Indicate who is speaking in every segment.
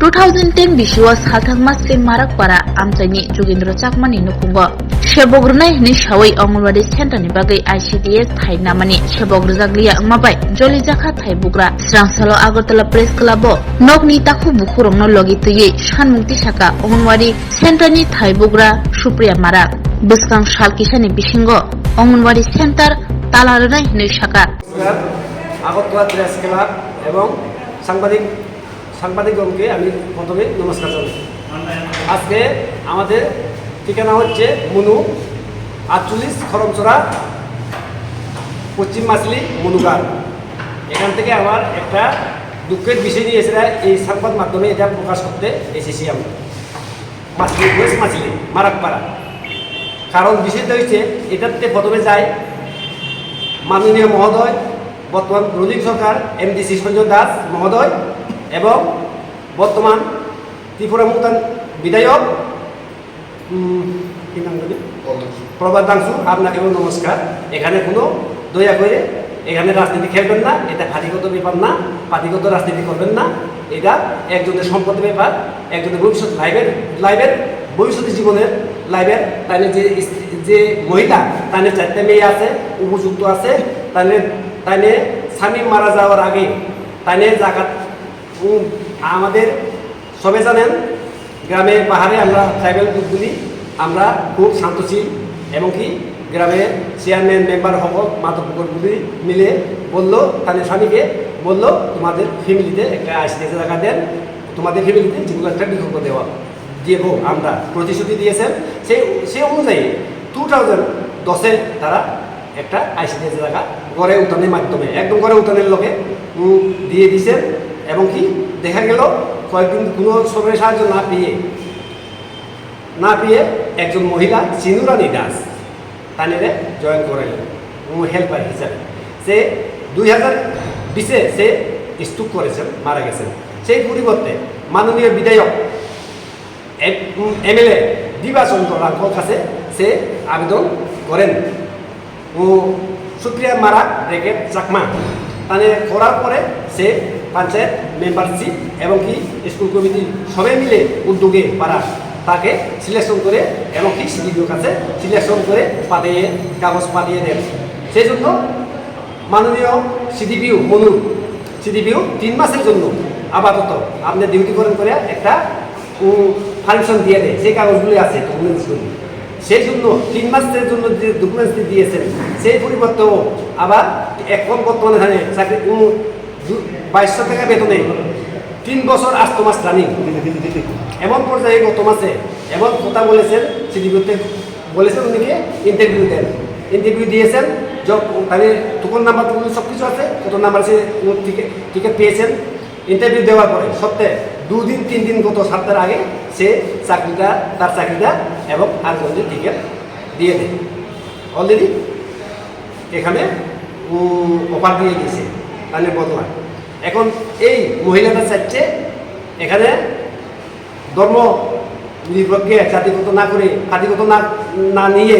Speaker 1: 2010 bisiwa salthangma se marakpara amchaini Jogendra Chakmani nukungo sebogrunai hini sawai Anganwadi center ni bagai ICDS thainamani sebogrujaglia angmabai jolijaka thaibugra srangsalo Agartala press club nokni takhu bukhurongno logi tuyi sanmukti saka Anganwadi center ni thaibugra Supriya Marak buskang salkisani bisingo Anganwadi center talarunai hini saka
Speaker 2: Agartala press club এবং সাংবাদিকগণকে আমি প্রথমে নমস্কার জানাই। আজকে আমাদের ঠিকানা হচ্ছে মনু 48 খরমচড়া পশ্চিম মাছলি মনুগার। এখান থেকে আমার একটা দুঃখের বিষয় নিয়ে এসে এই সংবাদ মাধ্যমে এটা প্রকাশ করতে এসেছি। আমরা মাছলি মারাকপাড়া, কারণ বিষয়টা হচ্ছে এটাতে প্রথমে যায় মাননীয় মহোদয় বর্তমান রুলিং সরকার এমডিসি সঞ্জয় দাস মহোদয় এবং বর্তমান ত্রিপুরা মুক্তান বিধায়ক প্রভাত দাংশু, আপনাকেও নমস্কার। এখানে কোনো দয়া করে এখানে রাজনীতি খেলবেন না, এটা পার্টিগত ব্যাপার না, পার্টিগত রাজনীতি করবেন না। এটা একজনের সম্পদের ব্যাপার, একজনের ভবিষ্যৎ লাইফের ভবিষ্যৎ জীবনের লাইফের। তাহলে যে মহিলা তাহলে 4টে মেয়ে আছে, উপযুক্ত আছে, তাহলে স্বামী মারা যাওয়ার আগে তাহলে জাকাত আমাদের সবে জানেন গ্রামে পাহাড়ে আমরা ট্রাইবেল গ্রুপগুলি আমরা খুব শান্তশীল এবং কি গ্রামের চেয়ারম্যান মেম্বার মাতব্বরগুলি মিলে বললো তাহলে স্বামীকে বললো তোমাদের ফ্যামিলিতে একটা ICDS জায়গা দেন, তোমাদের ফ্যামিলিতে যেগুলো একটা বিকল্প দেওয়া দেবো আমরা প্রতিশ্রুতি দিয়েছেন। সেই অনুযায়ী 2010-এ তারা একটা ICDS জায়গা গড়ে উঠানের মাধ্যমে একদম গড়ে উঠানের লোকে দিয়ে দিয়েছেন। এবং কি দেখা গেল কয়েকদিন কোনো সরকারি সাহায্য না পেয়ে একজন মহিলা সিনুরানী দাস তানেরে জয়েন করাইলেন হেল্পার হিসাবে। সে 2020-এ সে স্ট্রোক করেছেন, মারা গেছেন। সেই পরিবর্তে মাননীয় বিধায়ক MLA দিবাচন্দ্র রাঙ্কর কাছে সে আবেদন করেন সুপ্রিয়া মারাক ব্রেকেট চাকমা তাহলে করার পরে সে পঞ্চায়েত মেম্বারশিপ এবং কি স্কুল কমিটি সবাই মিলে উদ্যোগে পারা তাকে সিলেকশন করে এবং কি সিডিপিওর কাছে সিলেকশন করে কাগজ পাঠিয়ে দেন। সেই জন্য মাননীয় সিডিপিও মনুর 3 মাসের জন্য আপাতত আপনি ডিউটি করে একটা পারমিশন দিয়ে দেয়। সেই কাগজগুলি আছে ডকুমেন্টসগুলি। সেই জন্য 3 মাসের জন্য যে ডকুমেন্টস দিয়েছেন সেই পরিবর্তেও আবার এখন বর্তমানে ধানে চাকরি 2200 টাকা বেতনে 3 বছর 8 মাস রানিং এমন পর্যায়ে গত মাসে এমন কথা বলেছেন সিডিপিওতে বলেছেন উনিকে ইন্টারভিউ দিয়েছেন। তাহলে টোকন নাম্বার সব কিছু আছে, কত নাম্বার সে টিকিট পেয়েছেন। ইন্টারভিউ দেওয়ার পরে সপ্তাহে 2 দিন 3 দিন গত সপ্তাহের আগে সে তার চাকরিটা এবং আরেকজনের টিকিট দিয়ে দেয়। অলরেডি এখানে অফার দিয়ে দিয়েছে তাহলে বদলা। এখন এই মহিলাটা চাইছে এখানে ধর্ম নিরপেক্ষে জাতিগত না করে পার্টিগত না নিয়ে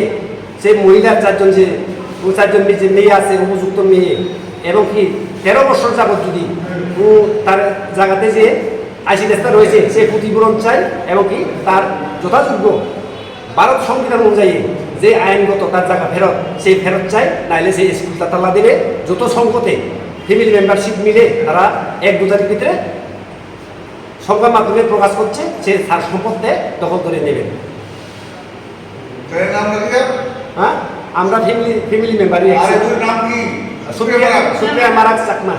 Speaker 2: সেই মহিলার 4জন মেয়ে আছে, উপযুক্ত মেয়ে এবং কি 13 বছর যাবত যদি তার জায়গাতে যে ICDS রয়েছে সে ক্ষতিপূরণ চাই এবং কি তার যথাযোগ্য ভারত সংবিধান অনুযায়ী যে আইনগত তার জায়গা সেই ফেরত চাই, নাইলে সেই স্কুলটা তালা দেবে। যত সংকটে ফ্যামিলি মেম্বারশিপ মিলে তারা 1-2 তারিখ ভিতরে সংবাদ মাধ্যমে প্রকাশ করছে সে তার সম্পদে দখল করে নেবেন। হ্যাঁ, আমরা ফ্যামিলি মেম্বারই। সুপ্রিয়া মারাক চাকমা।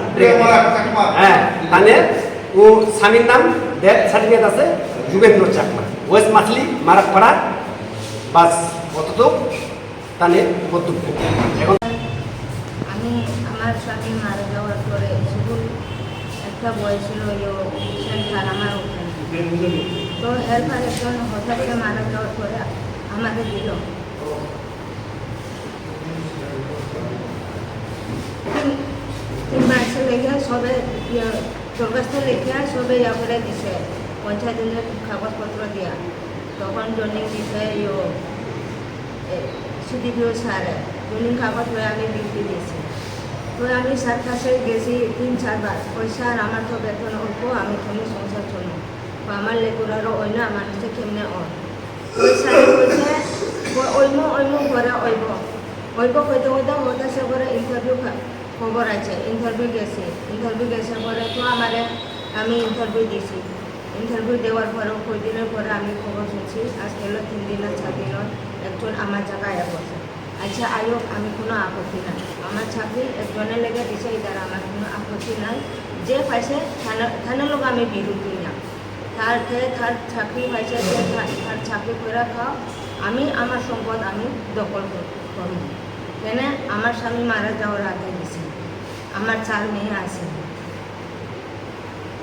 Speaker 2: হ্যাঁ, তাহলে স্বামীর নাম ডেথ সার্টিফিকেট আছে যোগেন্দ্র চাকমা, ওয়েস্ট মাছলি মারাকপাড়া। বাস কতটুক তাহলে কর্তব্য। এখন
Speaker 3: আমি আমার স্বামী মারা যাওয়ার পরে শুধু একটা বয়স ছিল সেন্টার আমার ওখানে, তো হেল্পার একজন হঠাৎ মারা যাওয়ার পরে আমাদের দিল 3 মাসে লেগে সবে দরখাস্ত লেখা সবে করে দিছে পঞ্চায়েতের কাগজপত্র দিয়া। তখন জনিং দিছে সিডিপিও স্যার জনিং কাগজ হয়ে আমি লিখতে দিয়েছি। তো আমি স্যার কাছে গেছি 3-4 বার। ওই স্যার আমার তো বেতন অল্প, আমি তুমি সংসার চলো, আমার লেগুরারও অন্য মানুষে কেমনে ওই সাহেব কইছে অইম করে অইব কইতে হতাশে করে ইন্টারভিউ খবর আছে ইন্টারভিউ গেছে পরে তো আমি ইন্টারভিউ দিছি ইন্টারভিউ দেওয়ার পরেও কয়েকদিনের পরে আমি খবর শুনছি আজ গেল 3 দিন 4 দিন একজন আমার জায়গায় বসে আচ্ছা আয়োগ আমি কোনো আপত্তি নাই আমার চাকরি একজনের লেগে দিছে এটার আমার কোনো আপত্তি নাই যে পাইছে থানার লোক আমি বিরোধী না তার চাকরি পাইছে তার চাকরি করে খাও আমি আমার সম্পদ আমি দখল করব কেন আমার স্বামী মারা যাওয়ার আগে দিছে আমার 4 মেয়ে আছে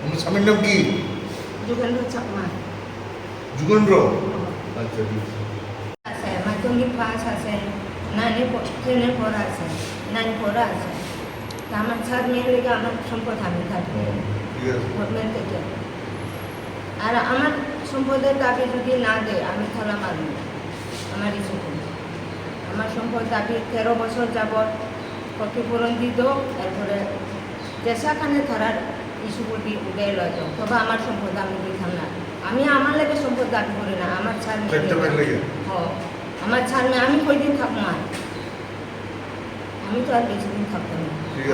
Speaker 4: আমার স্বামীর নাম কি?
Speaker 3: যুগেন্দ্র চাকমা
Speaker 4: যুগেন্দ্র। আচ্ছা
Speaker 3: আছে মাধ্যমিক পাস আছে 9 পড়া আছে 9 পড়া আছে তা আমার 4 মেয়ের লেগে আমার সম্পদ আমি থাকবো
Speaker 4: ঠিক আছে।
Speaker 3: গভর্নমেন্ট থেকে আর আমার সম্পদের দাবি যদি না দেয় আমি থালা মারব আমার ইস্যু আমার সম্পদ দাবি 13 বছর যাবৎ ক্ষতিপূরণ দিত এরপরে যেসাখানে ধরার ইস্যু প্রতি উদয় লয় তবে আমার সম্পদ আমি দিতাম না আমি আমার লেগে সম্পদ দাবি করি না আমার ছাড় মেয়ে আমার ছাড় মেয়ে আমি কয়দিন থাকবো আর আমি তো আর বেশি দিন থাকতাম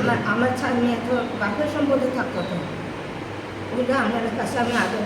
Speaker 3: না আমার ছাড় মেয়ে তো বাপের সম্পদে থাকতো তো ওইটা আমার কাছে আমি আদর